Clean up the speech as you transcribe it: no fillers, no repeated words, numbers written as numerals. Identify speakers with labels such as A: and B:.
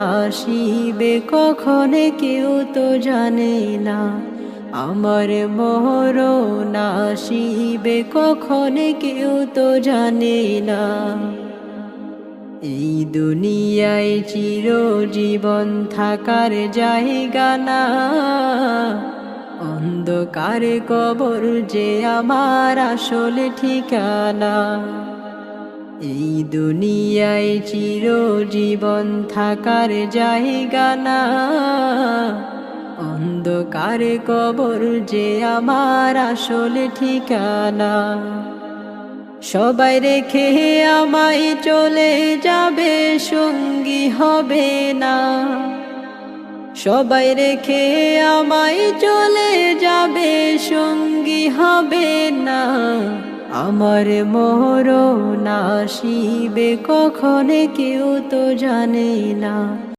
A: আসিবে কখনে কেউ তো জানে না, আমার মরণ আসিবে কখনে কেউ তো জানে না। এই দুনিয়ায় চিরজীবন থাকার জায়গা না, অন্ধকারে কবর যে আমার আসল ঠিকানা। এই দুনিয়ায় চিরজীবন থাকার জায়গা না, অন্ধকারে কবর যে আমার আসল ঠিকানা। সবাই রেখে আমায় চলে যাবে, সঙ্গী হবে না। সবাই রেখে আমায় চলে যাবে, সঙ্গী হবে না। আমার মরণ আসিবে কখনে কেউ তো জানে না।